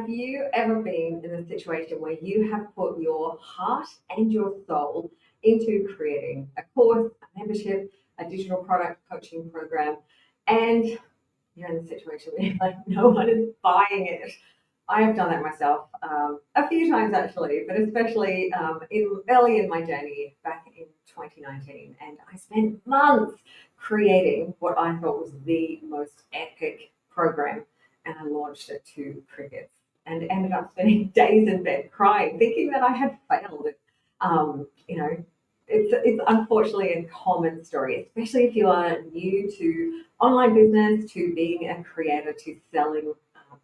Have you ever been in a situation where you have put your heart and your soul into creating a course, a membership, a digital product coaching program, and you're in the situation where like no one is buying it? I have done that myself a few times actually, but especially early in my journey back in 2019. And I spent months creating what I thought was the most epic program. And I launched it to crickets and ended up spending days in bed crying, thinking that I had failed. You know, it's unfortunately a common story, especially if you are new to online business, to being a creator, to selling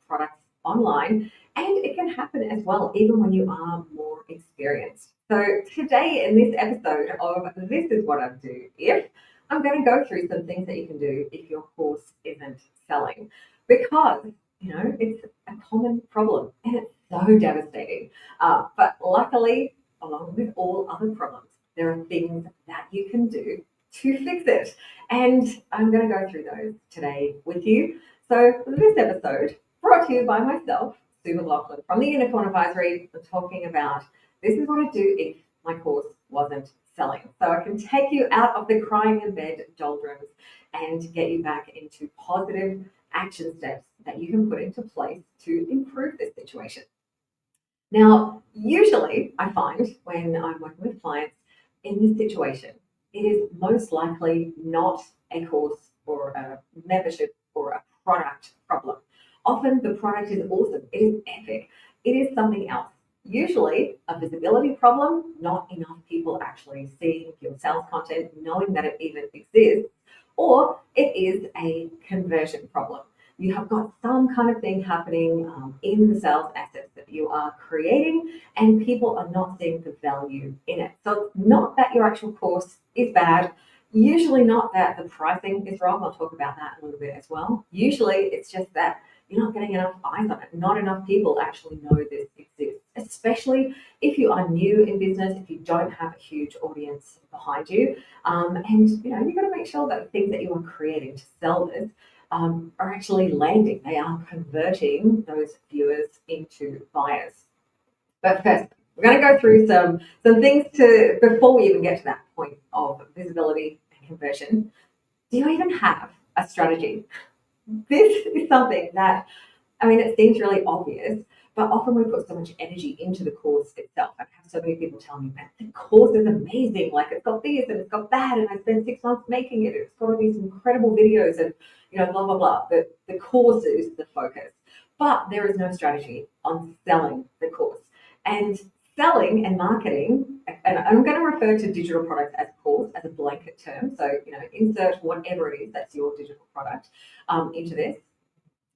products online. And it can happen as well, even when you are more experienced. So today in this episode of This Is What I Do If, I'm going to go through some things that you can do if your course isn't selling. Because, it's a common problem and it's so devastating. But luckily, along with all other problems, there are things that you can do to fix it. And I'm going to go through those today with you. So this episode, brought to you by myself, Sue McLachlan from the Unicorn Advisory, I'm talking about this is what I do if my course wasn't selling. So I can take you out of the crying in bed doldrums and get you back into positive action steps that you can put into place to improve this situation. Now, usually I find when I'm working with clients in this situation, it is most likely not a course or a membership or a product problem. Often the product is awesome, it is epic, it is something else. Usually a visibility problem, not enough people actually seeing your sales content, knowing that it even exists, or it is a conversion problem. You have got some kind of thing happening in the sales assets that you are creating, and people are not seeing the value in it. So it's not that your actual course is bad, usually not that the pricing is wrong. I'll talk about that a little bit as well. Usually it's just that you're not getting enough eyes on it. Not enough people actually know this exists, especially if you are new in business, if you don't have a huge audience behind you. And you've got to make sure that the things that you are creating to sell this are actually landing. They are converting those viewers into buyers. But first, we're going to go through some things before we even get to that point of visibility and conversion. Do you even have a strategy? This is something that, it seems really obvious, but often we put so much energy into the course itself. I have so many people telling me, man, the course is amazing. Like it's got this and it's got that, and I spent 6 months making it. It's got all these incredible videos and blah blah blah. The course is the focus, but there is no strategy on selling the course. And selling and marketing, and I'm going to refer to digital products as a course, as a blanket term. So insert whatever it is that's your digital product into this.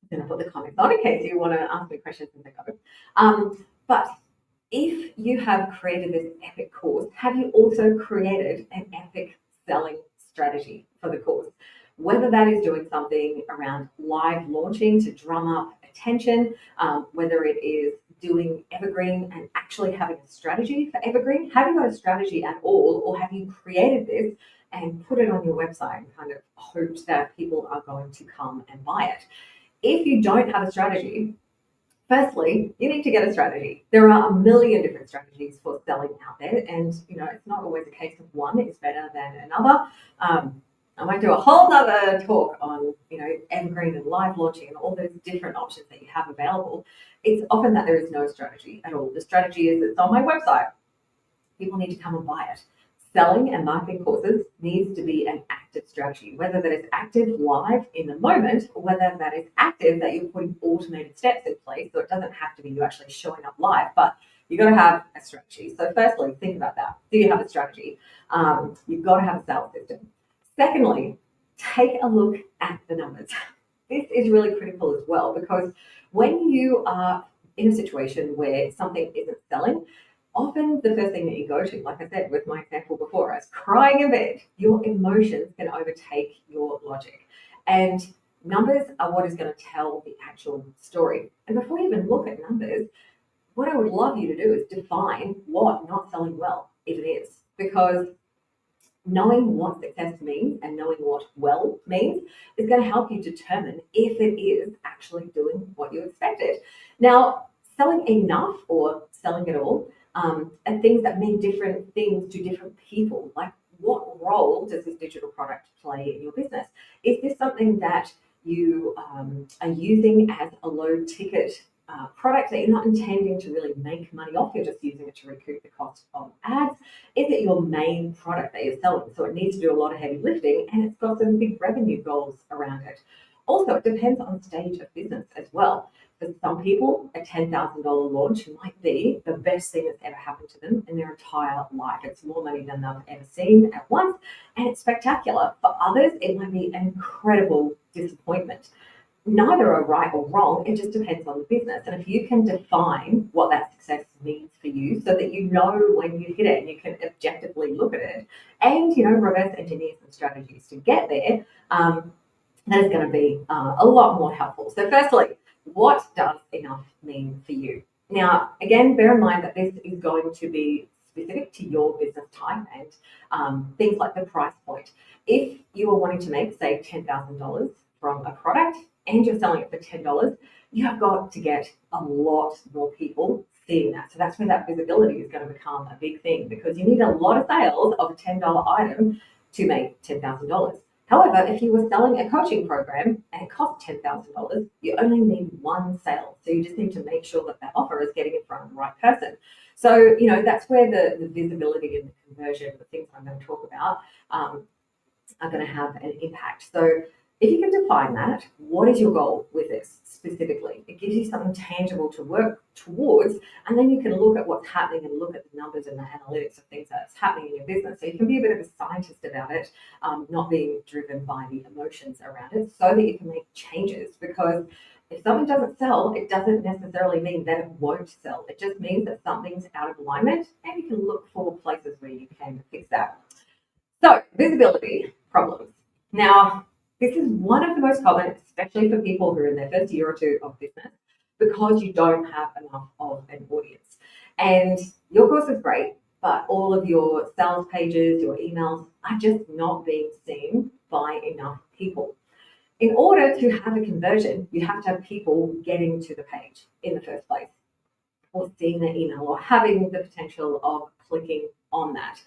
Then I'll put the comments on in case you want to ask me questions as I go. But if you have created this epic course, have you also created an epic selling strategy for the course? Whether that is doing something around live launching to drum up attention, whether it is doing evergreen and actually having a strategy for evergreen. Have you got a strategy at all, or have you created this and put it on your website and kind of hoped that people are going to come and buy it? If you don't have a strategy, firstly, you need to get a strategy. There are a million different strategies for selling out there, and it's not always a case of one is better than another. I might do a whole nother talk on evergreen and live launching and all those different options that you have available. It's often that there is no strategy at all. The strategy is it's on my website. People need to come and buy it. Selling and marketing courses needs to be an active strategy, whether that is active live in the moment or whether that is active that you're putting automated steps in place. So it doesn't have to be you actually showing up live, but you've got to have a strategy. So firstly, think about that. Do you have a strategy? You've got to have a sales system. Secondly, take a look at the numbers. This is really critical as well, because when you are in a situation where something isn't selling, often the first thing that you go to, like I said with my example before, is crying in bed. Your emotions can overtake your logic. And numbers are what is going to tell the actual story. And before you even look at numbers, what I would love you to do is define what not selling well even is. Because knowing what success means and knowing what well means is going to help you determine if it is actually doing what you expected. Now, selling enough or selling it all are things that mean different things to different people. Like, what role does this digital product play in your business? Is this something that you are using as a low ticket product that you're not intending to really make money off? You're just using it to recoup the cost of ads. Is it your main product that you're selling? So it needs to do a lot of heavy lifting, and it's got some big revenue goals around it. Also, it depends on stage of business as well. For some people, a $10,000 launch might be the best thing that's ever happened to them in their entire life. It's more money than they've ever seen at once, and it's spectacular. For others, it might be an incredible disappointment. Neither are right or wrong. It just depends on the business. And if you can define what that success means for you so that you know when you hit it and you can objectively look at it and, reverse engineer some strategies to get there, that is going to be a lot more helpful. So firstly, what does enough mean for you? Now, again, bear in mind that this is going to be specific to your business type and things like the price point. If you are wanting to make, say, $10,000 from a product and you're selling it for $10, you have got to get a lot more people seeing that. So that's where that visibility is going to become a big thing, because you need a lot of sales of a $10 item to make $10,000. However, if you were selling a coaching program and it cost $10,000, you only need one sale. So you just need to make sure that that offer is getting in front of the right person. So, that's where the visibility and the conversion, the things I'm going to talk about, are going to have an impact. So if you can define that, what is your goal with this specifically? It gives you something tangible to work towards, and then you can look at what's happening and look at the numbers and the analytics of things that's happening in your business. So you can be a bit of a scientist about it, not being driven by the emotions around it, so that you can make changes. Because if something doesn't sell, it doesn't necessarily mean that it won't sell. It just means that something's out of alignment, and you can look for places where you can fix that. So, visibility problems. Now, this is one of the most common, especially for people who are in their first year or two of business, because you don't have enough of an audience. And your course is great, but all of your sales pages, your emails are just not being seen by enough people. In order to have a conversion, you have to have people getting to the page in the first place, or seeing the email, or having the potential of clicking on that.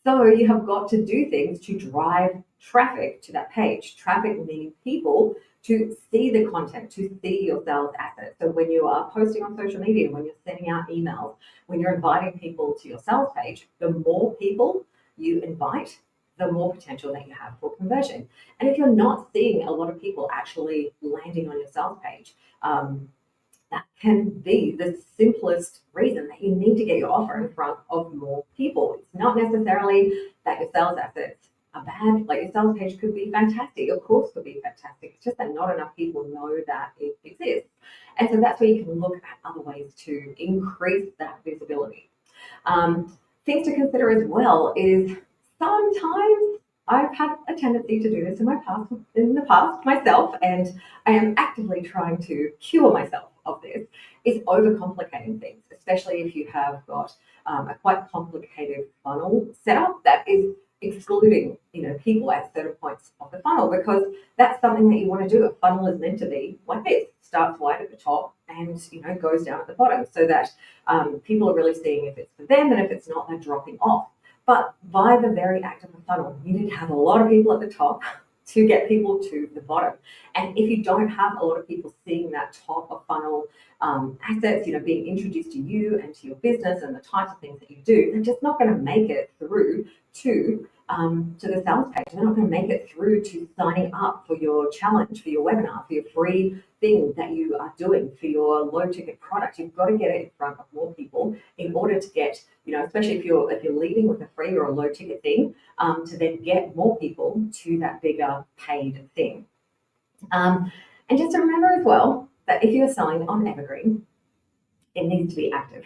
So you have got to do things to drive traffic to that page. Traffic meaning people to see the content, to see your sales assets. So when you are posting on social media, when you're sending out emails, when you're inviting people to your sales page, the more people you invite, the more potential that you have for conversion. And if you're not seeing a lot of people actually landing on your sales page, that can be the simplest reason that you need to get your offer in front of more people. It's not necessarily that your sales assets are bad. Like, your sales page could be fantastic, your course could be fantastic. It's just that not enough people know that it exists. And so that's where you can look at other ways to increase that visibility. Things to consider as well is sometimes I've had a tendency to do this in the past myself, and I am actively trying to cure myself of this, is overcomplicating things, especially if you have got a quite complicated funnel setup that is excluding people at certain points of the funnel, because that's something that you want to do. A funnel is meant to be like this: starts wide at the top and goes down at the bottom, so that people are really seeing if it's for them, and if it's not, they're dropping off. But by the very act of the funnel, you need to have a lot of people at the top to get people to the bottom. And if you don't have a lot of people seeing that top of funnel assets, being introduced to you and to your business and the types of things that you do, they're just not going to make it through to the sales page. They're not going to make it through to signing up for your challenge, for your webinar, for your free thing that you are doing, for your low ticket product. You've got to get it in front of more people in order to get, especially if you're leading with a free or a low ticket thing, to then get more people to that bigger paid thing. And just to remember as well that if you're selling on Evergreen, it needs to be active.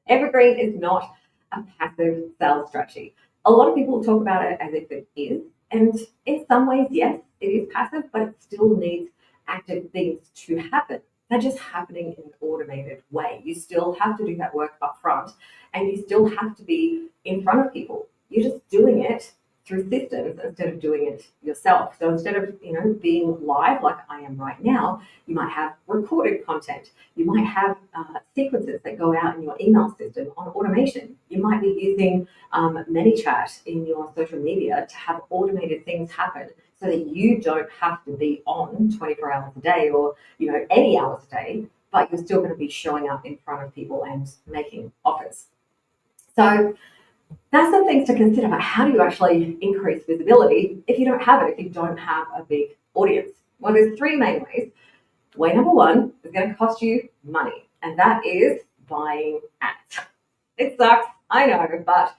Evergreen is not a passive sales strategy. A lot of people talk about it as if it is, and in some ways, yes, it is passive, but it still needs active things to happen. They're just happening in an automated way. You still have to do that work up front, and you still have to be in front of people. You're just doing it through systems instead of doing it yourself. So instead of, being live like I am right now, you might have recorded content. You might have sequences that go out in your email system on automation. You might be using ManyChat in your social media to have automated things happen so that you don't have to be on 24 hours a day or, any hours a day, but you're still going to be showing up in front of people and making offers. So that's some things to consider about how do you actually increase visibility if you don't have it, if you don't have a big audience. Well, there's three main ways. Way number one is going to cost you money, and that is buying ads. It sucks, I know, but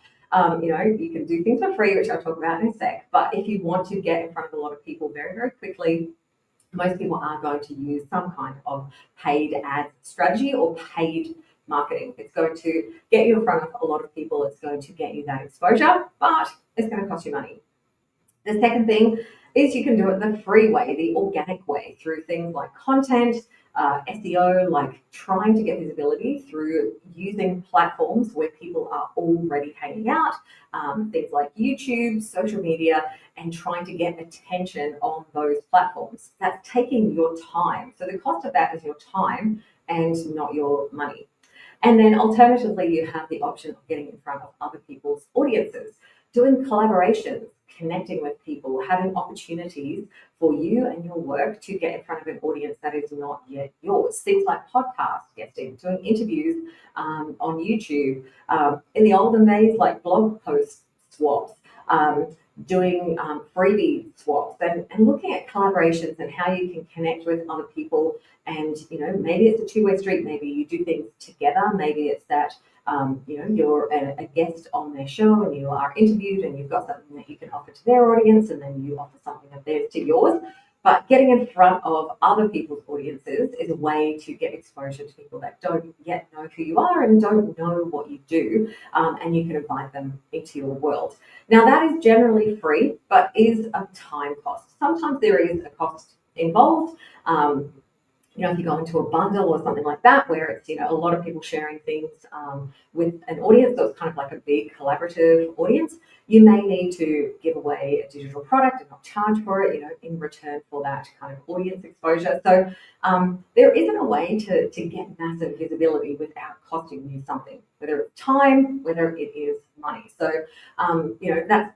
you can do things for free, which I'll talk about in a sec. But if you want to get in front of a lot of people very, very quickly, most people are going to use some kind of paid ad strategy or paid marketing. It's going to get you in front of a lot of people. It's going to get you that exposure, but it's going to cost you money. The second thing is you can do it the free way, the organic way, through things like content, SEO, like trying to get visibility through using platforms where people are already hanging out, things like YouTube, social media, and trying to get attention on those platforms. That's taking your time. So the cost of that is your time and not your money. And then alternatively, you have the option of getting in front of other people's audiences, doing collaborations, connecting with people, having opportunities for you and your work to get in front of an audience that is not yet yours. Things like podcast guesting, doing interviews on YouTube. In the olden days, like blog post swaps, doing freebie swaps, and looking at collaborations and how you can connect with other people. And, maybe it's a two-way street. Maybe you do things together. Maybe it's that, you're a guest on their show and you are interviewed and you've got something that you can offer to their audience, and then you offer something of theirs to yours. But getting in front of other people's audiences is a way to get exposure to people that don't yet know who you are and don't know what you do, and you can invite them into your world. Now, that is generally free, but is a time cost. Sometimes there is a cost involved. If you go into a bundle or something like that, where it's, a lot of people sharing things with an audience, so it's kind of like a big collaborative audience, you may need to give away a digital product and not charge for it, in return for that kind of audience exposure. So there isn't a way to get massive visibility without costing you something, whether it's time, whether it is money. So,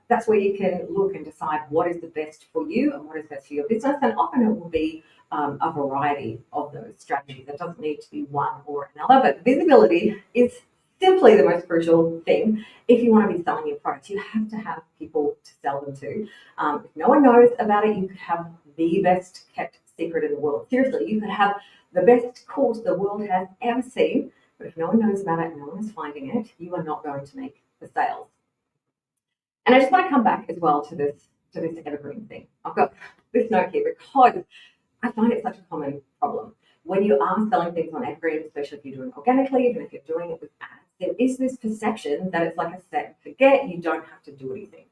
that's where you can look and decide what is the best for you and what is best for your business. And often it will be a variety of those strategies. It doesn't need to be one or another, but visibility is simply the most crucial thing. If you want to be selling your products, you have to have people to sell them to. If no one knows about it, you could have the best kept secret in the world. Seriously, you could have the best course the world has ever seen, but if no one knows about it and no one is finding it, you are not going to make the sales. And I just want to come back as well to this evergreen thing. I've got this note here because I find it such a common problem. When you are selling things on evergreen, especially if you're doing it organically, even if you're doing it with ads, there is this perception that it's like a set and forget, you don't have to do anything.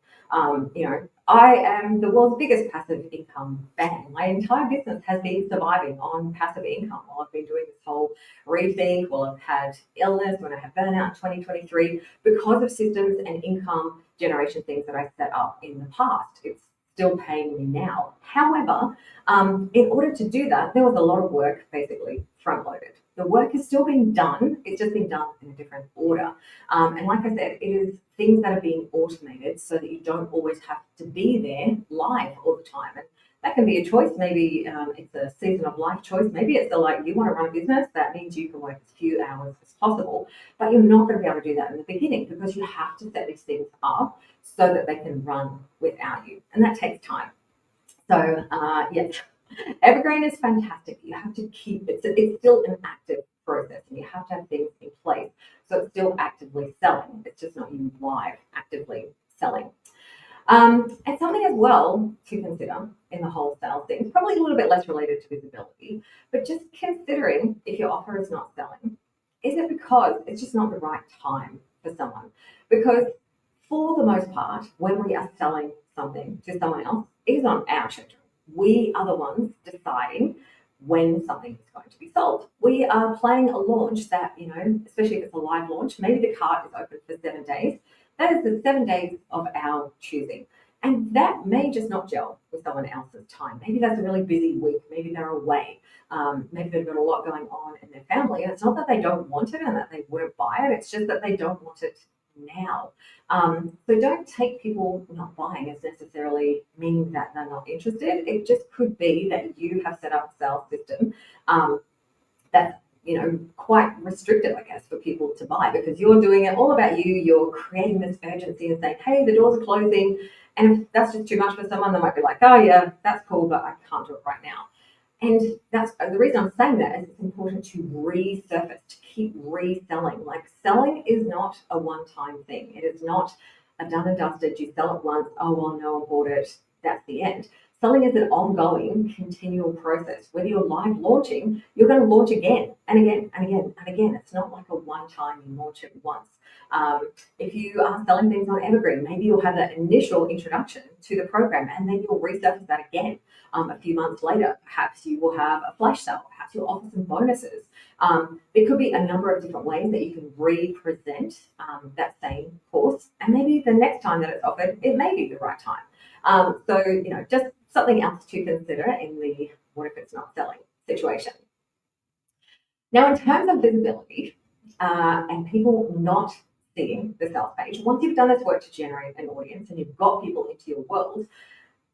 I am the world's biggest passive income fan. My entire business has been surviving on passive income while I've been doing this whole rethink, while I've had illness, when I had burnout in 2023, because of systems and income generation things that I set up in the past. It's still paying me now. However, in order to do that, there was a lot of work basically front-loaded. The work is still being done, it's just being done in a different order. And like I said, it is things that are being automated so that you don't always have to be there live all the time. And that can be a choice. Maybe it's a season of life choice. Maybe it's like you want to run a business, that means you can work as few hours as possible. But you're not going to be able to do that in the beginning because you have to set these things up so that they can run without you. And that takes time. So, yes, evergreen is fantastic. You have to keep it. It's still an active process and you have to have things in place. So it's still actively selling. It's just not you live actively selling. And something as well to consider in the wholesale thing, probably a little bit less related to visibility, but just considering if your offer is not selling, is it because it's just not the right time for someone? Because for the most part, when we are selling something to someone else, it is on our schedule. We are the ones deciding when something is going to be sold. We are planning a launch that, especially if it's a live launch, maybe the cart is open for 7 days. That is the 7 days of our choosing. And that may just not gel with someone else's time. Maybe that's a really busy week. Maybe they're away. Maybe they've got a lot going on in their family. And it's not that they don't want it and that they wouldn't buy it. It's just that they don't want it now. So don't take people not buying as necessarily meaning that they're not interested. It just could be that you have set up a sales system that's quite restrictive, I guess, for people to buy because you're doing it all about you. You're creating this urgency and saying, hey, the doors are closing. And if that's just too much for someone, they might be like, oh, yeah, that's cool, but I can't do it right now. And that's the reason I'm saying that is it's important to resurface, to keep reselling. Like selling is not a one-time thing. It is not a done and dusted. You sell it once, oh, well, no one bought it. That's the end. Selling is an ongoing, continual process. Whether you're live launching, you're going to launch again and again and again and again. It's not like a one-time you launch it once. If you are selling things on Evergreen, maybe you'll have that initial introduction to the program and then you'll resurface that again a few months later. Perhaps you will have a flash sale. Perhaps you'll offer some bonuses. There could be a number of different ways that you can represent that same course. And maybe the next time that it's offered, it may be the right time. So, just something else to consider in the what if it's not selling situation. Now, in terms of visibility and people not seeing the sales page, once you've done this work to generate an audience and you've got people into your world,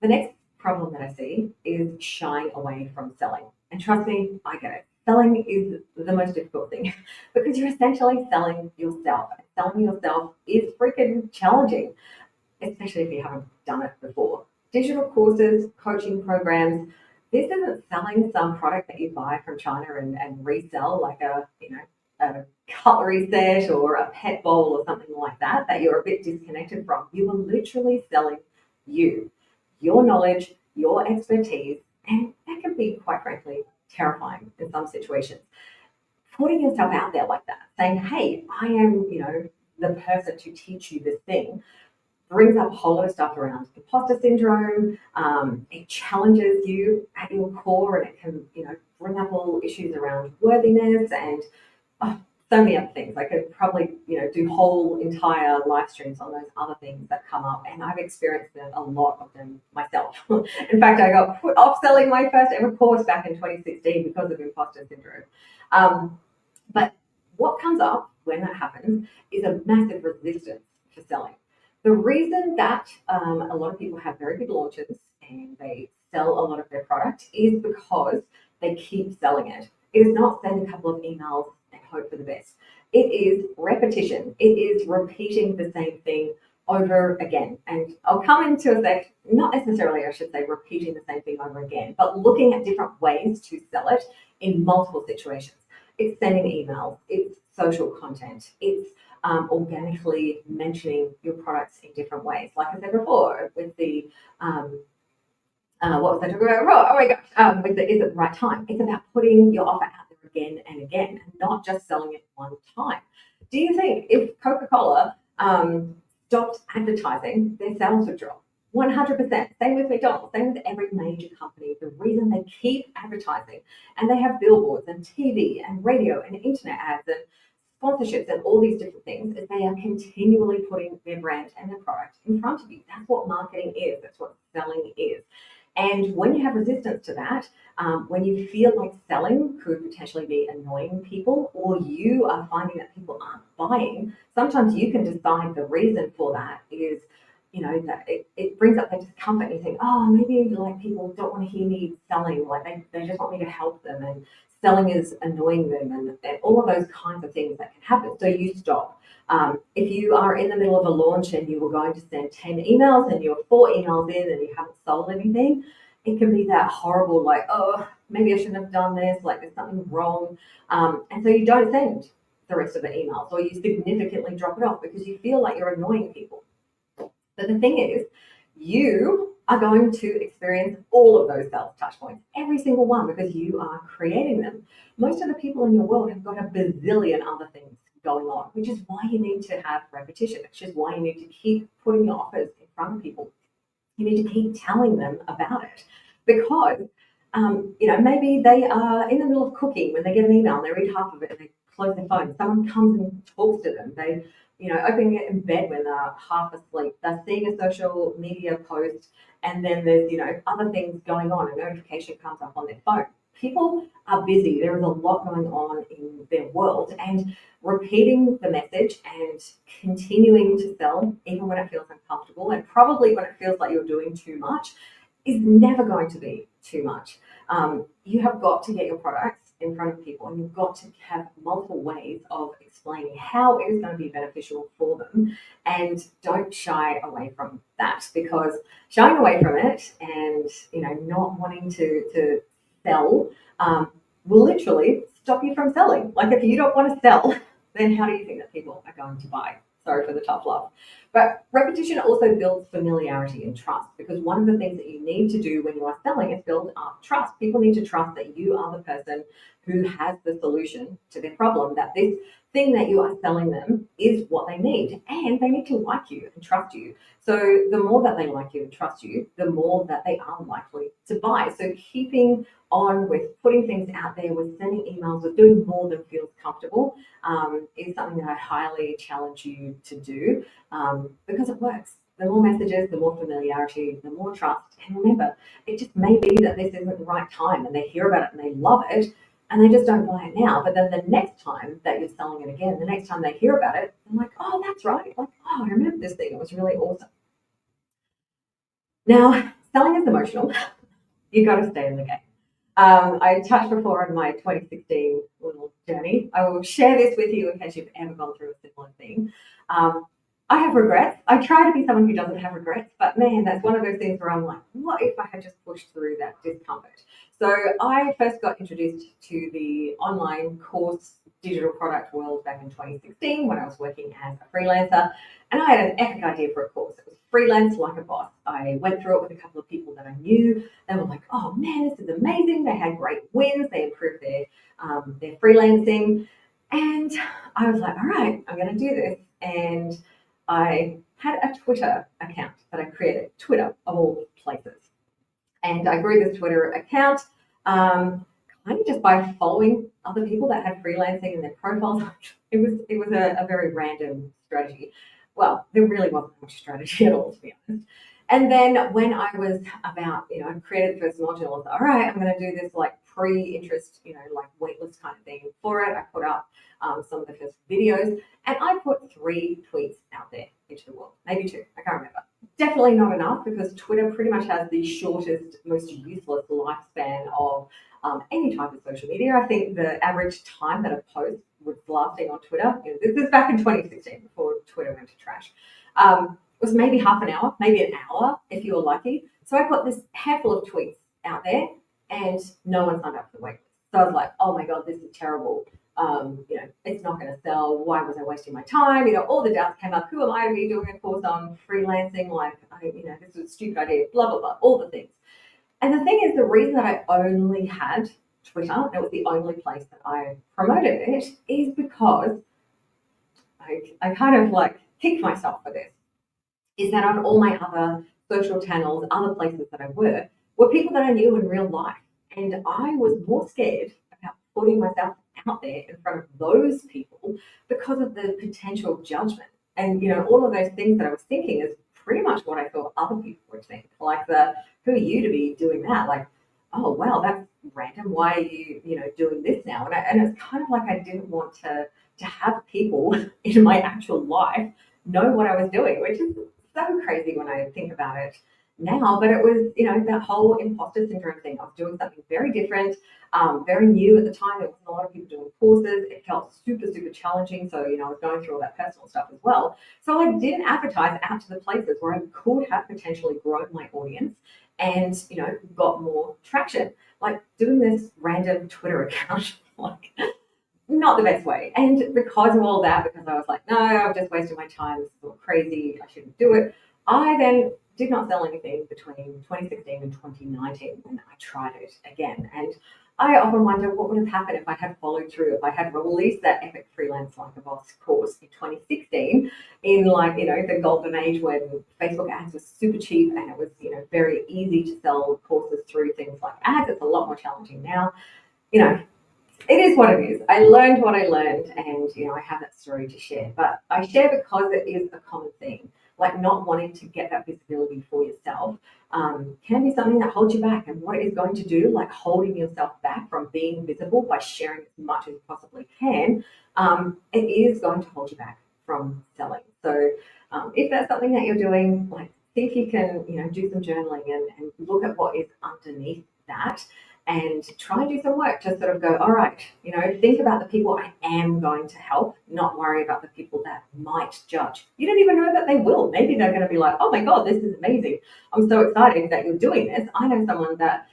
the next problem that I see is shying away from selling. And trust me, I get it. Selling is the most difficult thing because you're essentially selling yourself. Selling yourself is freaking challenging, especially if you haven't done it before. Digital courses, coaching programs, this isn't selling some product that you buy from China and resell like a cutlery set or a pet bowl or something like that you're a bit disconnected from. You are literally selling you, your knowledge, your expertise, and that can be, quite frankly, terrifying in some situations. Putting yourself out there like that, saying, hey, I am, the person to teach you this thing, brings up a whole lot of stuff around imposter syndrome. It challenges you at your core, and it can, bring up all issues around worthiness and so many other things. I could probably, do whole entire live streams on those other things that come up, and I've experienced a lot of them myself. In fact, I got put off selling my first ever course back in 2016 because of imposter syndrome. But what comes up when that happens is a massive resistance for selling. The reason that a lot of people have very good launches and they sell a lot of their product is because they keep selling it. It is not send a couple of emails and hope for the best. It is repetition. It is repeating the same thing over again. And I'll come into effect, not necessarily, I should say, repeating the same thing over again, but looking at different ways to sell it in multiple situations. It's sending emails, it's social content, it's organically mentioning your products in different ways. Like I said before, with the what was I talking about? Oh my gosh, with the is it the right time? It's about putting your offer out there again and again, and not just selling it one time. Do you think if Coca-Cola stopped advertising, their sales would drop? 100%. Same with McDonald's, same with every major company. The reason they keep advertising and they have billboards and TV and radio and internet ads and sponsorships and all these different things is they are continually putting their brand and their product in front of you. That's what marketing is. That's what selling is. And when you have resistance to that, when you feel like selling could potentially be annoying people, or you are finding that people aren't buying, sometimes you can decide the reason for that is, that it brings up that discomfort and you think, oh, maybe like people don't want to hear me selling, like they just want me to help them, and selling is annoying them, and all of those kinds of things that can happen. So you stop. If you are in the middle of a launch and you were going to send 10 emails and you're 4 emails in and you haven't sold anything, it can be that horrible, like, oh, maybe I shouldn't have done this, like there's something wrong. And so you don't send the rest of the emails, or you significantly drop it off because you feel like you're annoying people. But the thing is, you are going to experience all of those sales touch points, every single one, because you are creating them. Most of the people in your world have got a bazillion other things going on, which is why you need to have repetition, which is why you need to keep putting your offers in front of people. You need to keep telling them about it, because maybe they are in the middle of cooking when they get an email and they read half of it and they close their phone. Someone comes and talks to them. They, opening it in bed when they're half asleep. They're seeing a social media post, and then there's, other things going on. A notification comes up on their phone. People are busy. There is a lot going on in their world, and repeating the message and continuing to sell, even when it feels uncomfortable, and probably when it feels like you're doing too much, is never going to be too much. You have got to get your products in front of people, and you've got to have multiple ways of explaining how it is going to be beneficial for them, and don't shy away from that, because shying away from it and not wanting to sell will literally stop you from selling. Like, if you don't want to sell, then how do you think that people are going to buy? Sorry for the tough love. But repetition also builds familiarity and trust, because one of the things that you need to do when you are selling is build up trust. People need to trust that you are the person who has the solution to their problem, that this thing that you are selling them is what they need, and they need to like you and trust you. So the more that they like you and trust you, the more that they are likely to buy. So keeping on with putting things out there, with sending emails, with doing more than feels comfortable is something that I highly challenge you to do, because it works. The more messages, the more familiarity, the more trust. And remember, it just may be that this isn't the right time, and they hear about it and they love it, and they just don't buy it now. But then the next time that you're selling it again, the next time they hear about it, they're like, oh, that's right. Like, oh, I remember this thing. It was really awesome. Now, selling is emotional. You've got to stay in the game. I touched before on my 2016 little journey. I will share this with you in case you've ever gone through a similar thing. I have regrets. I try to be someone who doesn't have regrets, but man, that's one of those things where I'm like, what if I had just pushed through that discomfort? So I first got introduced to the online course digital product world back in 2016 when I was working as a freelancer, and I had an epic idea for a course. It was freelance like a boss. I went through it with a couple of people that I knew. They were like, oh man, this is amazing. They had great wins. They improved their freelancing. And I was like, all right, I'm going to do this. And I had a Twitter account that I created, Twitter of all places. And I grew this Twitter account kind of just by following other people that had freelancing in their profiles. It was a very random strategy. Well, there really wasn't much strategy at all, to be honest. And then when I was about, I created the first module, I was like, all right, I'm going to do this like pre-interest, like waitlist kind of thing for it. I put up some of the first videos, and I put 3 tweets out there into the world, maybe 2, I can't remember. Definitely not enough, because Twitter pretty much has the shortest, most useless lifespan of any type of social media. I think the average time that a post was lasting on Twitter, this is back in 2016 before Twitter went to trash, was maybe half an hour, maybe an hour if you were lucky. So I put this handful of tweets out there, and no one signed up for the waitlist. So I was like, oh my God, this is terrible. It's not going to sell. Why was I wasting my time? All the doubts came up. Who am I to be doing a course on freelancing? Like, this was a stupid idea, blah, blah, blah, all the things. And the thing is, the reason that I only had Twitter, and it was the only place that I promoted it, is because I kind of like kicked myself for this. Is that on all my other social channels, other places that I were people that I knew in real life. And I was more scared about putting myself out there in front of those people because of the potential judgment. And, all of those things that I was thinking is pretty much what I thought other people would think. Like, who are you to be doing that? Like, oh, wow, that's random. Why are you, doing this now? And it's kind of like I didn't want to have people in my actual life know what I was doing, which is so crazy when I think about it now. But it was, that whole imposter syndrome thing. I was doing something very different, very new at the time. There wasn't a lot of people doing courses. It felt super, super challenging. So, I was going through all that personal stuff as well. So I didn't advertise out to the places where I could have potentially grown my audience and, got more traction. Like doing this random Twitter account, like not the best way. And because of all that, because I was like, no, I'm just wasting my time. This is all crazy. I shouldn't do it. I then did not sell anything between 2016 and 2019 when I tried it again. And I often wonder what would have happened if I had followed through, if I had released that epic freelance like a boss course in 2016 in the golden age when Facebook ads were super cheap and it was, very easy to sell courses through things like ads. It's a lot more challenging now. it is what it is. I learned what I learned, and I have that story to share. But I share because it is a common theme. Like not wanting to get that visibility for yourself can be something that holds you back. And what it is going to do, like holding yourself back from being visible by sharing as much as you possibly can, it is going to hold you back from selling. So if that's something that you're doing, like see if you can, do some journaling and look at what is underneath that and try and do some work to sort of go, all right, think about the people I am going to help, not worry about the people that might judge. You don't even know that they will. Maybe they're going to be like, oh my God, this is amazing. I'm so excited that you're doing this. I know someone that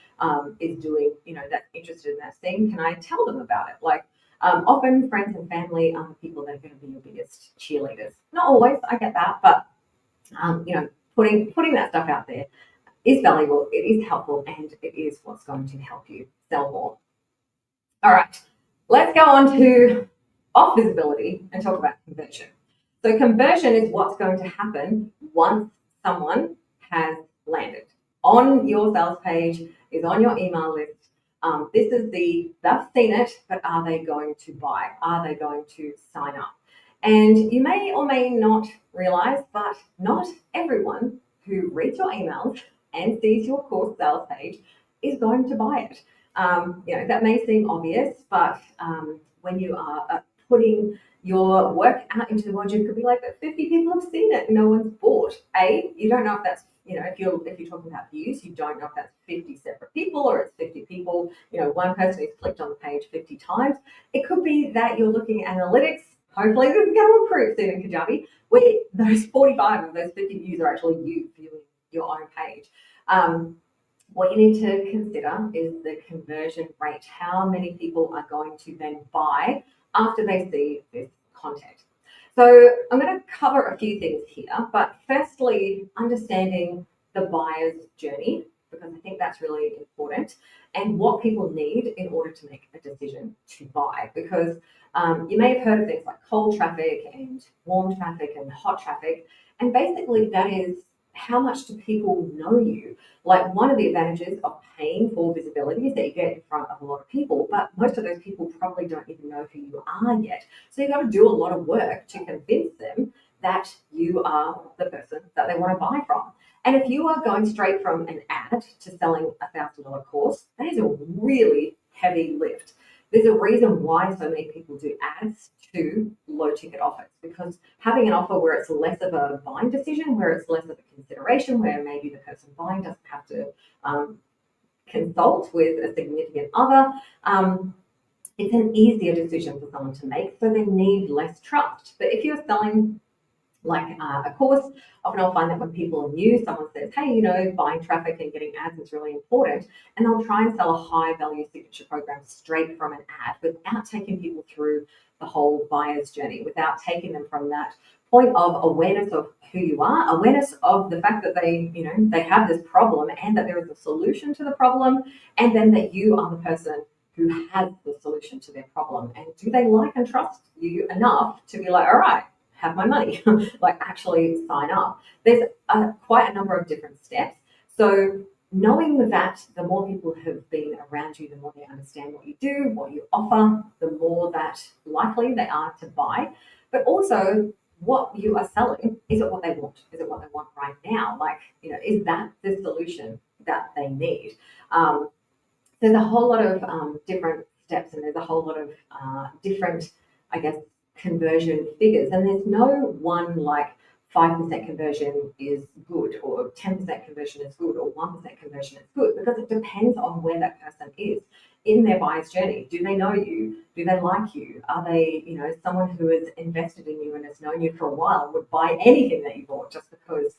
is doing, that's interested in that thing. Can I tell them about it? Like, often friends and family are the people that are going to be your biggest cheerleaders. Not always, I get that, but putting that stuff out there is valuable, it is helpful, and it is what's going to help you sell more. All right, let's go on to off visibility and talk about conversion. So conversion is what's going to happen once someone has landed on your sales page, is on your email list. This is they've seen it, but are they going to buy? Are they going to sign up? And you may or may not realize, but not everyone who reads your emails and sees your course sales page is going to buy it. That may seem obvious, but when you are putting your work out into the world, you could be like, but 50 people have seen it, no one's bought. You don't know if that's, if you're talking about views, you don't know if that's 50 separate people or it's 50 people, one person who's clicked on the page 50 times. It could be that you're looking at analytics. Hopefully this is going to improve soon in Kajabi, where those 45 of those 50 views are actually you viewing your own page. What you need to consider is the conversion rate. How many people are going to then buy after they see this content? So I'm going to cover a few things here, but firstly, understanding the buyer's journey, because I think that's really important, and what people need in order to make a decision to buy. Because you may have heard of things like cold traffic and warm traffic and hot traffic, and basically that is how much do people know you? Like one of the advantages of paying for visibility is that you get in front of a lot of people, but most of those people probably don't even know who you are yet. So you've got to do a lot of work to convince them that you are the person that they want to buy from. And if you are going straight from an ad to selling $1,000 course, that is a really heavy lift. There's a reason why so many people do ads to low ticket offers, because having an offer where it's less of a buying decision, where it's less of a consideration, where maybe the person buying doesn't have to consult with a significant other, it's an easier decision for someone to make, so they need less trust. But if you're selling like a course, often I'll find that when people are new, someone says, hey, buying traffic and getting ads is really important. And they'll try and sell a high value signature program straight from an ad without taking people through the whole buyer's journey, without taking them from that point of awareness of who you are, awareness of the fact that they have this problem and that there is a solution to the problem, and then that you are the person who has the solution to their problem. And do they like and trust you enough to be like, all right, have my money, like actually sign up? There's quite a number of different steps. So knowing that the more people have been around you, the more they understand what you do, what you offer, the more that likely they are to buy. But also what you are selling, is it what they want? Is it what they want right now? Like, is that the solution that they need? There's a whole lot of different steps, and there's a whole lot of different, I guess, conversion figures. And there's no one like 5% conversion is good, or 10% conversion is good, or 1% conversion is good, because it depends on where that person is in their buyer's journey. Do they know you? Do they like you? Are they, someone who is invested in you and has known you for a while and would buy anything that you bought just because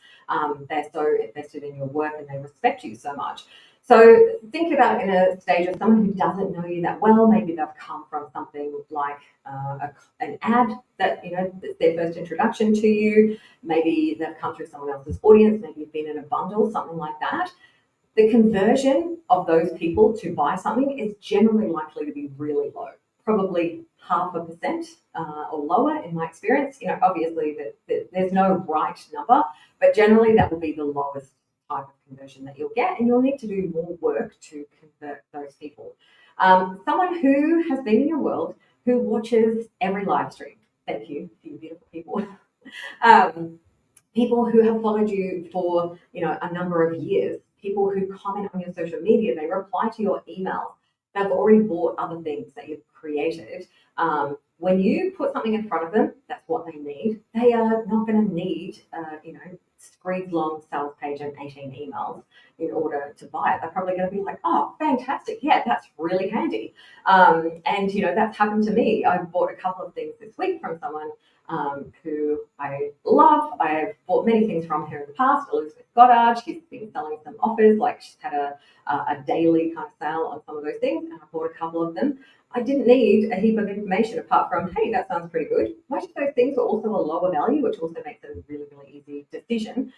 they're so invested in your work and they respect you so much? So think about in a stage of someone who doesn't know you that well. Maybe they've come from something like an ad that, their first introduction to you. Maybe they've come through someone else's audience. Maybe you've been in a bundle, something like that. The conversion of those people to buy something is generally likely to be really low, probably 0.5% or lower in my experience. Obviously there's no right number, but generally that will be the lowest type of conversion that you'll get, and you'll need to do more work to convert those people. Someone who has been in your world, who watches every live stream. Thank you, you beautiful people. um, People who have followed you for a number of years, people who comment on your social media, they reply to your emails, they've already bought other things that you've created. When you put something in front of them, that's what they need. They are not going to need screeds long sales page and 18 emails in order to buy it. They're probably going to be like, oh, fantastic, yeah, that's really handy. And that's happened to me. I've bought a couple of things this week from someone who I love. I've bought many things from her in the past. Elizabeth Goddard, she's been selling some offers, like she's had a daily kind of sale on some of those things, and I bought a couple of them. I didn't need a heap of information apart from, hey, that sounds pretty good. Most of those things are also a lower value, which also makes it a really, really easy decision.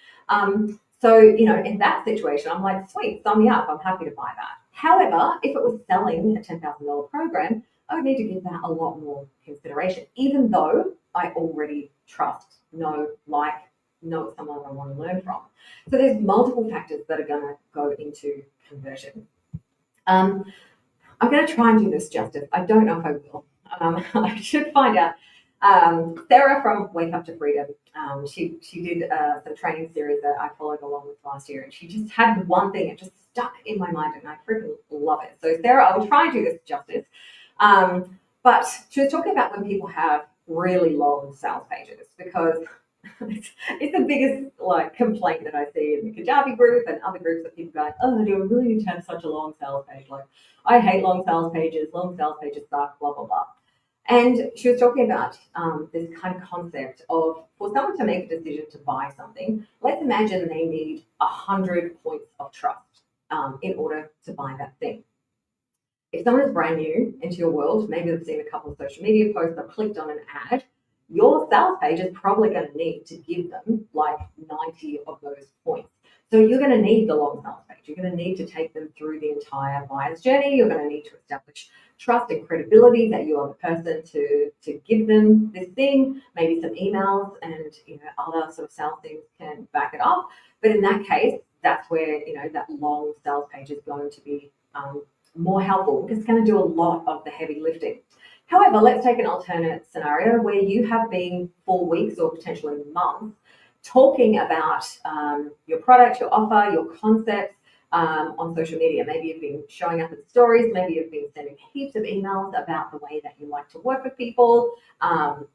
So, in that situation, I'm like, sweet, sign me up. I'm happy to buy that. However, if it was selling a $10,000 program, I would need to give that a lot more consideration, even though I already trust, know it's someone I want to learn from. So there's multiple factors that are going to go into conversion. I'm going to try and do this justice. I don't know if I will. I should find out. Sarah from Wake Up to Freedom, she did some training series that I followed along with last year, and she just had one thing that just stuck in my mind, and I freaking love it. So Sarah, I will try and do this justice. But she was talking about when people have really long sales pages, because it's the biggest complaint that I see in the Kajabi group and other groups that people go, oh, do I really need to have such a long sales page? Like, I hate long sales pages suck, blah, blah, blah. And she was talking about this kind of concept of, for someone to make a decision to buy something, let's imagine they need 100 points of trust in order to buy that thing. If someone is brand new into your world, maybe they've seen a couple of social media posts or clicked on an ad, your sales page is probably going to need to give them like 90 of those points. So you're going to need the long sales page. You're going to need to take them through the entire buyer's journey. You're going to need to establish trust and credibility that you are the person to give them this thing. Maybe some emails and other sort of sales things can back it up. But in that case, that's where that long sales page is going to be more helpful, because it's going to do a lot of the heavy lifting. However, let's take an alternate scenario where you have been for weeks or potentially months talking about your product, your offer, your concepts on social media. Maybe you've been showing up in stories, maybe you've been sending heaps of emails about the way that you like to work with people, the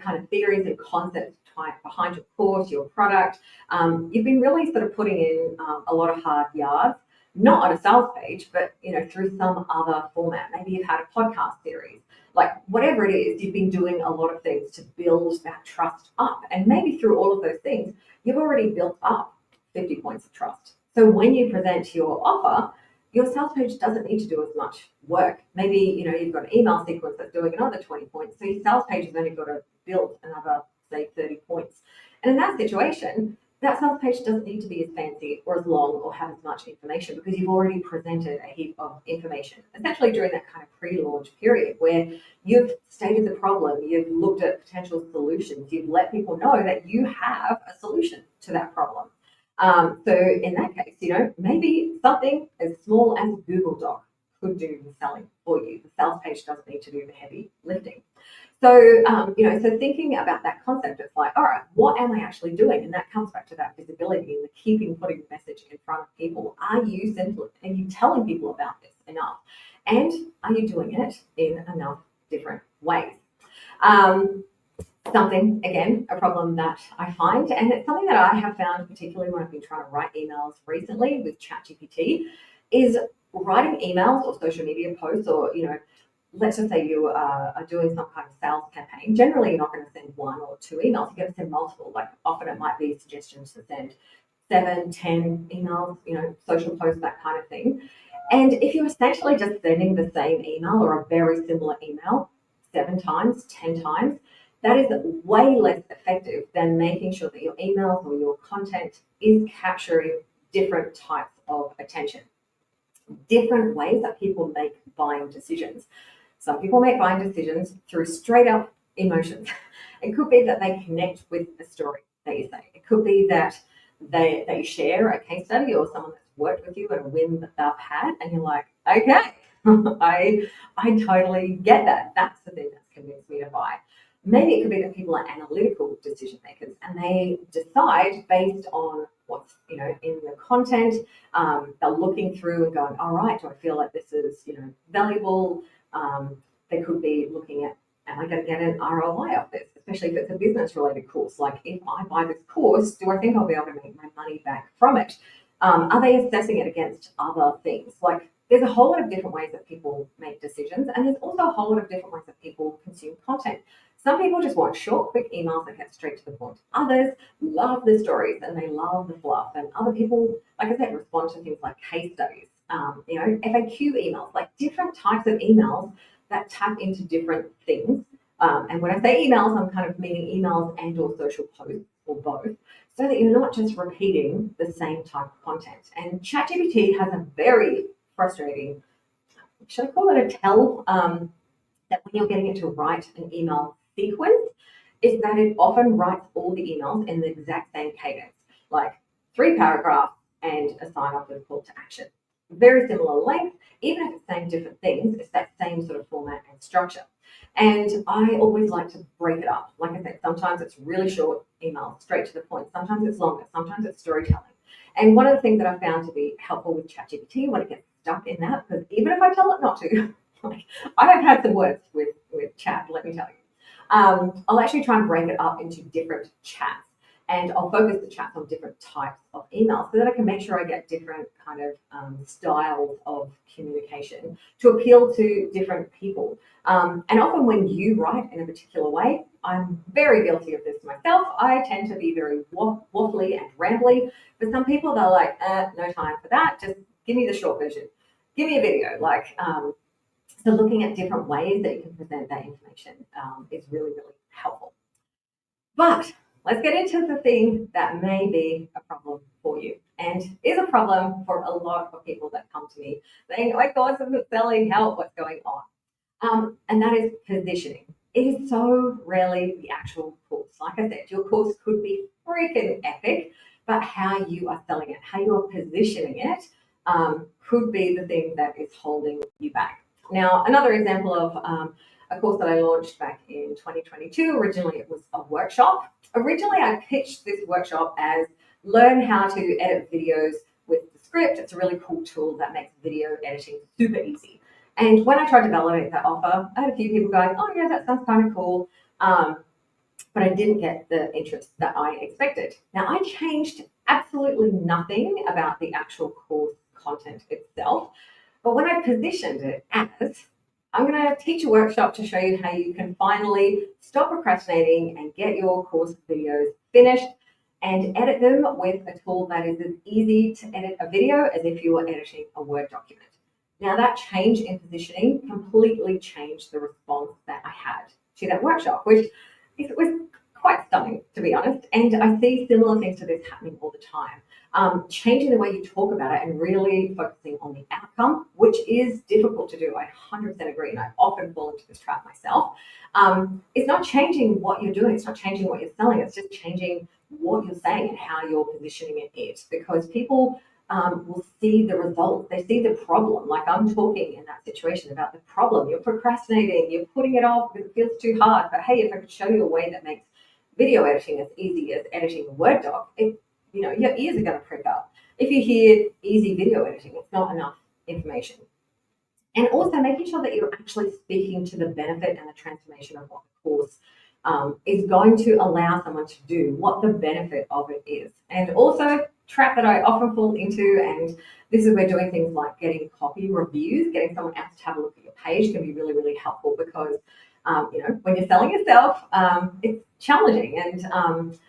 kind of theories and concepts behind your course, your product. You've been really sort of putting in a lot of hard yards, not on a sales page, but through some other format. Maybe you've had a podcast series, like whatever it is, you've been doing a lot of things to build that trust up. And maybe through all of those things, you've already built up 50 points of trust. So when you present your offer, your sales page doesn't need to do as much work. Maybe you've got an email sequence that's doing another 20 points. So your sales page has only got to build another, say, 30 points. And in that situation, that sales page doesn't need to be as fancy or as long or have as much information, because you've already presented a heap of information, essentially during that kind of pre-launch period where you've stated the problem, you've looked at potential solutions, you've let people know that you have a solution to that problem. So in that case, maybe something as small as Google Doc could do the selling for you. The sales page doesn't need to do the heavy lifting. So, so thinking about that concept, it's like, all right, what am I actually doing? And that comes back to that visibility and the putting the message in front of people. Are you telling people about this enough? And are you doing it in enough different ways? Something, again, a problem that I find, and it's something that I have found, particularly when I've been trying to write emails recently with ChatGPT, is writing emails or social media posts, or, let's just say you are doing some kind of sales campaign. Generally, you're not going to send one or two emails. You're going to send multiple. Like, often it might be suggestions to send 7, 10 emails, social posts, that kind of thing. And if you're essentially just sending the same email or a very similar email 7 times, 10 times, that is way less effective than making sure that your emails or your content is capturing different types of attention, different ways that people make buying decisions. Some people make buying decisions through straight up emotions. It could be that they connect with a story that you say. It could be that they share a case study or someone that's worked with you and a win that they've had, and you're like, okay, I totally get that. That's the thing that's convinced me to buy. Maybe it could be that people are analytical decision makers and they decide based on what's in the content. They're looking through and going, all right, do I feel like this is valuable? They could be looking at, am I going to get an ROI off this? Especially if it's a business related course. Like if I buy this course, do I think I'll be able to make my money back from it? Are they assessing it against other things? Like there's a whole lot of different ways that people make decisions, and there's also a whole lot of different ways that people consume content. Some people just want short, quick emails that get straight to the point. Others love the stories and they love the fluff. And other people, like I said, respond to things like case studies, FAQ emails, like different types of emails that tap into different things. And when I say emails, I'm kind of meaning emails and or social posts or both, so that you're not just repeating the same type of content. And ChatGPT has a very frustrating, should I call it a tell, that when you're getting it to write an email sequence, is that it often writes all the emails in the exact same cadence, like 3 paragraphs and a sign off with a call to action. Very similar length, even if it's saying different things, it's that same sort of format and structure. And I always like to break it up. Like I said, sometimes it's really short email, straight to the point. Sometimes it's longer, sometimes it's storytelling. And one of the things that I found to be helpful with ChatGPT when it gets stuck in that, because even if I tell it not to, like I have had some words with chat, let me tell you. I'll actually try and break it up into different chats, and I'll focus the chats on different types of emails so that I can make sure I get different kind of styles of communication to appeal to different people. And often when you write in a particular way, I'm very guilty of this myself. I tend to be very waffly and rambly. For some people, they're like, no time for that. Just give me the short version. Give me a video. So looking at different ways that you can present that information is really, really helpful. But let's get into the thing that may be a problem for you and is a problem for a lot of people that come to me saying, oh my God, I'm selling, help, what's going on? And that is positioning. It is so rarely the actual course. Like I said, your course could be freaking epic, but how you are selling it, how you are positioning it, could be the thing that is holding you back. Now, another example of a course that I launched back in 2022, originally it was a workshop. Originally, I pitched this workshop as learn how to edit videos with the script. It's a really cool tool that makes video editing super easy. And when I tried to validate that offer, I had a few people going, oh yeah, that sounds kind of cool. But I didn't get the interest that I expected. Now, I changed absolutely nothing about the actual course content itself. But when I positioned it as, I'm going to teach a workshop to show you how you can finally stop procrastinating and get your course videos finished and edit them with a tool that is as easy to edit a video as if you were editing a Word document. Now, that change in positioning completely changed the response that I had to that workshop, which was quite stunning, to be honest. And I see similar things to this happening all the time. Changing the way you talk about it and really focusing on the outcome, which is difficult to do. I 100% agree, and I often fall into this trap myself. It's not changing what you're doing. It's not changing what you're selling. It's just changing what you're saying and how you're positioning it. Because people will see the results. They see the problem. Like I'm talking in that situation about the problem. You're procrastinating. You're putting it off because it feels too hard. But hey, if I could show you a way that makes video editing as easy as editing a Word doc, your ears are going to prick up. If you hear easy video editing, it's not enough information. And also making sure that you're actually speaking to the benefit and the transformation of what the course is going to allow someone to do, what the benefit of it is. And also, trap that I often fall into, and this is where doing things like getting copy reviews, getting someone else to have a look at your page can be really, really helpful because, when you're selling yourself, it's challenging. And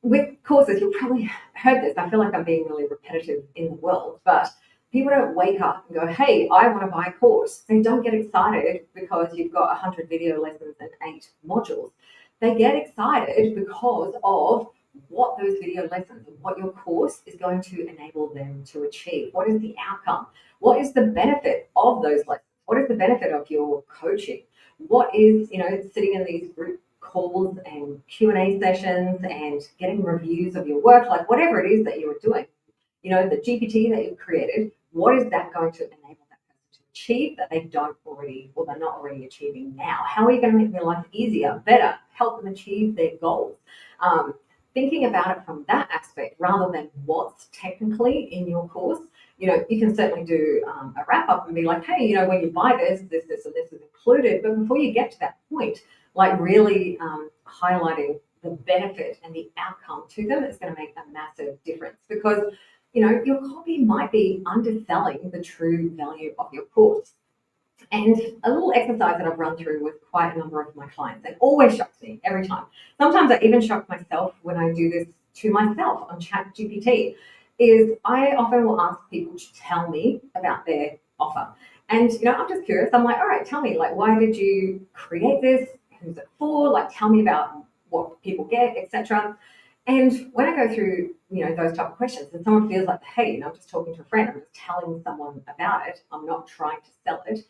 with courses, you've probably heard this. I feel like I'm being really repetitive in the world, but people don't wake up and go, hey, I want to buy a course. They don't get excited because you've got 100 video lessons and 8 modules. They get excited because of what those video lessons and what your course is going to enable them to achieve. What is the outcome? What is the benefit of those lessons? What is the benefit of your coaching? What is, sitting in these group calls and Q&A sessions and getting reviews of your work, like whatever it is that you're doing, the GPT that you've created, what is that going to enable that person to achieve that they don't already, or they're not already achieving now? How are you going to make their life easier, better, help them achieve their goals? Thinking about it from that aspect rather than what's technically in your course. You can certainly do a wrap up and be like, hey, when you buy this, and this is included. But before you get to that point, like really highlighting the benefit and the outcome to them is going to make a massive difference, because your copy might be underselling the true value of your course. And a little exercise that I've run through with quite a number of my clients, and always shocks me every time. Sometimes I even shock myself when I do this to myself on ChatGPT, is I often will ask people to tell me about their offer. And, I'm just curious. I'm like, all right, tell me, like, why did you create this? Who's it for? Like, tell me about what people get, etc. And when I go through, those type of questions, and someone feels like, hey, I'm just talking to a friend, I'm just telling someone about it, I'm not trying to sell it.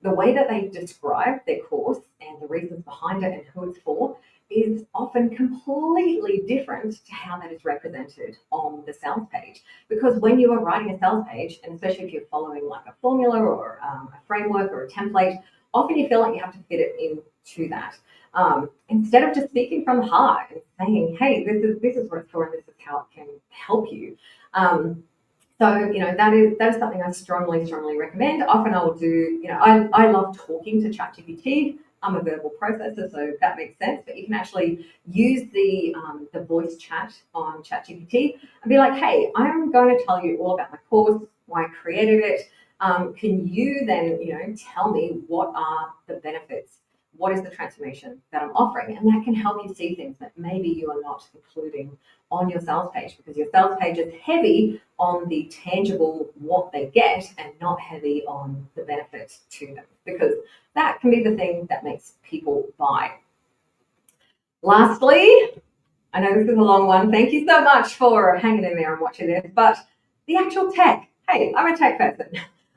The way that they describe their course and the reasons behind it and who it's for is often completely different to how that is represented on the sales page. Because when you are writing a sales page, and especially if you're following like a formula or a framework or a template, often you feel like you have to fit it into that. Instead of just speaking from the heart and saying, hey, this is what it's for and this is how it can help you. So, that is something I strongly recommend. Often I will do, I love talking to ChatGPT. I'm a verbal processor, so that makes sense. But you can actually use the voice chat on ChatGPT and be like, hey, I'm going to tell you all about my course, why I created it. Can you then, tell me what are the benefits? What is the transformation that I'm offering? And that can help you see things that maybe you are not including on your sales page, because your sales page is heavy on the tangible, what they get, and not heavy on the benefits to them, because that can be the thing that makes people buy. Lastly, I know this is a long one. Thank you so much for hanging in there and watching this, but the actual tech. Hey, I'm a tech person.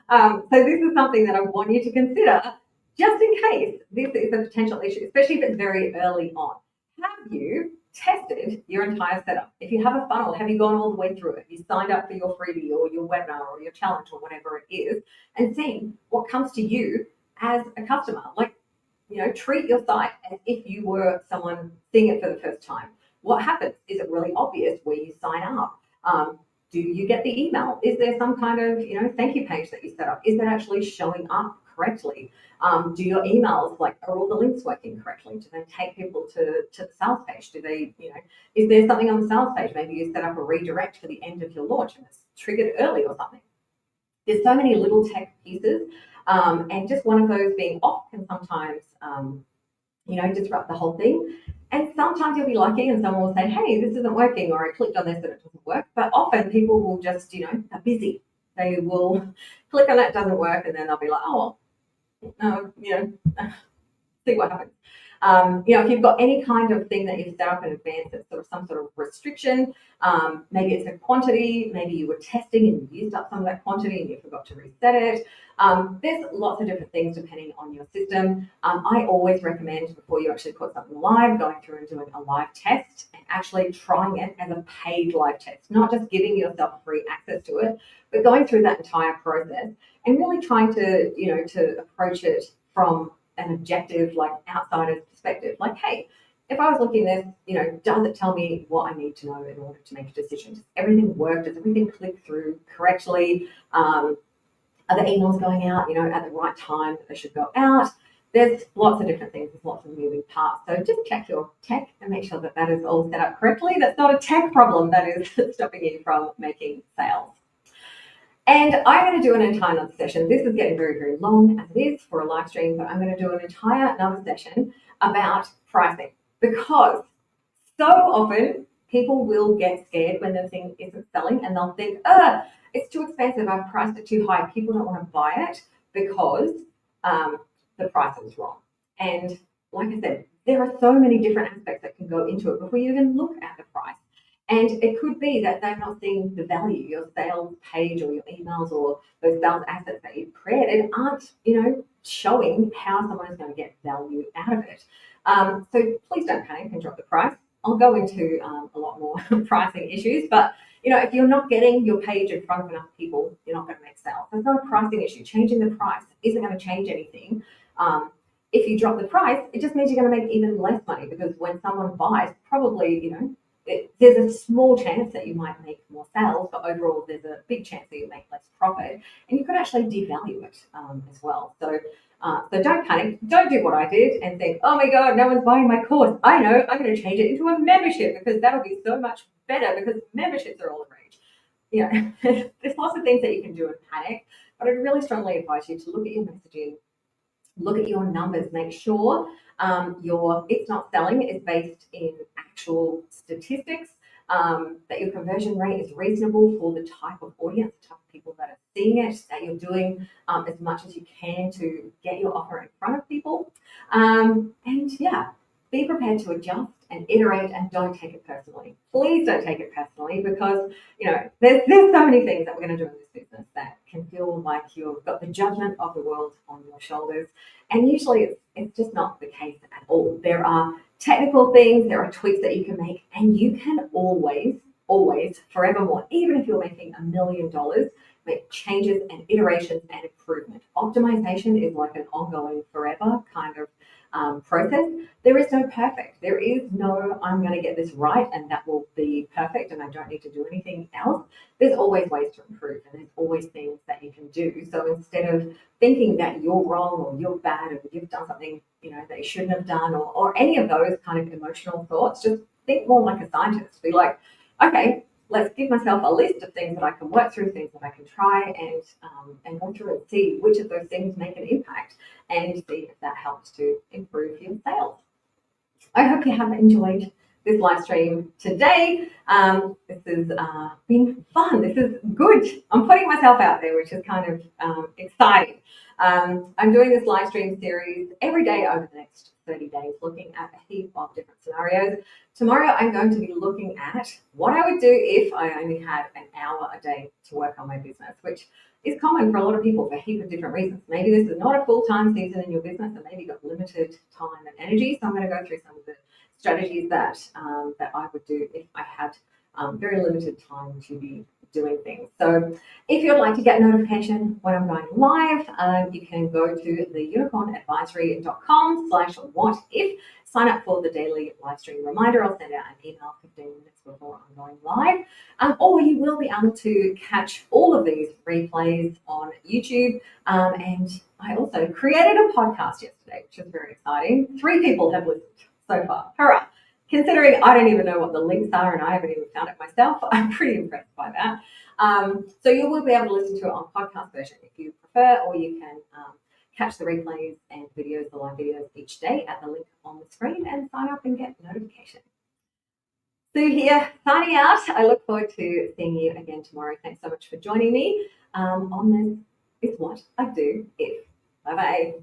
So this is something that I want you to consider just in case this is a potential issue, especially if it's very early on. Have you tested your entire setup? If you have a funnel, have you gone all the way through it? You signed up for your freebie or your webinar or your challenge or whatever it is, and seen what comes to you as a customer. Like, treat your site as if you were someone seeing it for the first time. What happens? Is it really obvious where you sign up? Do you get the email? Is there some kind of, thank you page that you set up? Is that actually showing up correctly? Do your emails, are all the links working correctly? Do they take people to the sales page? Do they, is there something on the sales page? Maybe you set up a redirect for the end of your launch and it's triggered early or something. There's so many little tech pieces, and just one of those being off can sometimes, disrupt the whole thing. And sometimes you'll be lucky and someone will say, hey, this isn't working, or I clicked on this and it doesn't work. But often people will just, are busy. They will click on that, doesn't work, and then they'll be like, oh, no, see what happens. If you've got any kind of thing that you've set up in advance that's sort of some sort of restriction, maybe it's a quantity, maybe you were testing and you used up some of that quantity and you forgot to reset it. There's lots of different things depending on your system. I always recommend, before you actually put something live, going through and doing a live test and actually trying it as a paid live test, not just giving yourself free access to it, but going through that entire process and really trying to, to approach it from an objective, outsider's perspective. Like, hey, if I was looking at this, does it tell me what I need to know in order to make a decision? Does everything work? Does everything click through correctly? Are the emails going out, at the right time that they should go out? There's lots of different things. There's lots of moving parts. So just check your tech and make sure that that is all set up correctly. That's not a tech problem. That is stopping you from making sales. And I'm going to do an entire another session. This is getting very, very long as it is for a live stream, but I'm going to do an entire another session about pricing, because so often people will get scared when the thing isn't selling and they'll think, it's too expensive, I've priced it too high, people don't want to buy it because the price is wrong. And like I said, there are so many different aspects that can go into it before you even look at the price. And it could be that they're not seeing the value. Your sales page or your emails or those sales assets that you've created aren't, showing how someone is going to get value out of it. So please don't panic and drop the price. I'll go into a lot more pricing issues, but if you're not getting your page in front of enough people, you're not going to make sales. It's not a pricing issue. Changing the price isn't going to change anything. If you drop the price, it just means you're going to make even less money, because when someone buys, probably, there's a small chance that you might make more sales, but overall there's a big chance that you make less profit, and you could actually devalue it as well. So don't panic. Don't do what I did and think, oh my God, no one's buying my course. I know, I'm going to change it into a membership because that'll be so much better, because memberships are all the rage. There's lots of things that you can do in panic, but I'd really strongly advise you to look at your messaging, look at your numbers, make sure your it's not selling is based in actual statistics, that your conversion rate is reasonable for the type of audience, the type of people that are seeing it, that you're doing as much as you can to get your offer in front of people. Be prepared to adjust and iterate, and don't take it personally. Please don't take it personally, because there's so many things that we're going to do in this business that can feel like you've got the judgment of the world on your shoulders, and usually it's just not the case at all. There are technical things, there are tweaks that you can make, and you can always, forevermore, even if you're making $1 million, make changes and iterations and improvement. Optimization is like an ongoing, forever kind of process. There is no perfect. There is no, I'm going to get this right and that will be perfect and I don't need to do anything else. There's always ways to improve, and there's always things that you can do. So instead of thinking that you're wrong or you're bad or you've done something that you shouldn't have done, or any of those kind of emotional thoughts, just think more like a scientist. Be like, okay, let's give myself a list of things that I can work through, things that I can try and go through and see which of those things make an impact, and see if that helps to improve your sales. I hope you have enjoyed this live stream today. This has been fun. This is good. I'm putting myself out there, which is kind of exciting. I'm doing this live stream series every day over the next 30 days, looking at a heap of different scenarios. Tomorrow, I'm going to be looking at what I would do if I only had an hour a day to work on my business, which is common for a lot of people for a heap of different reasons. Maybe this is not a full-time season in your business, and maybe you've got limited time and energy. So I'm going to go through some of the strategies that I would do if I had very limited time to be doing things. So if you'd like to get notification when I'm going live, you can go to theunicornadvisory.com/whatif, sign up for the daily live stream reminder. I'll send out an email 15 minutes before I'm going live, or you will be able to catch all of these replays on YouTube. And I also created a podcast yesterday, which is very exciting. 3 people have listened so far. Hurrah! Considering I don't even know what the links are and I haven't even found it myself, I'm pretty impressed by that. So you will be able to listen to it on podcast version if you prefer, or you can catch the replays and videos, the live videos each day at the link on the screen, and sign up and get notification. Sue here, signing out. I look forward to seeing you again tomorrow. Thanks so much for joining me on This Is What I Do If. Bye-bye.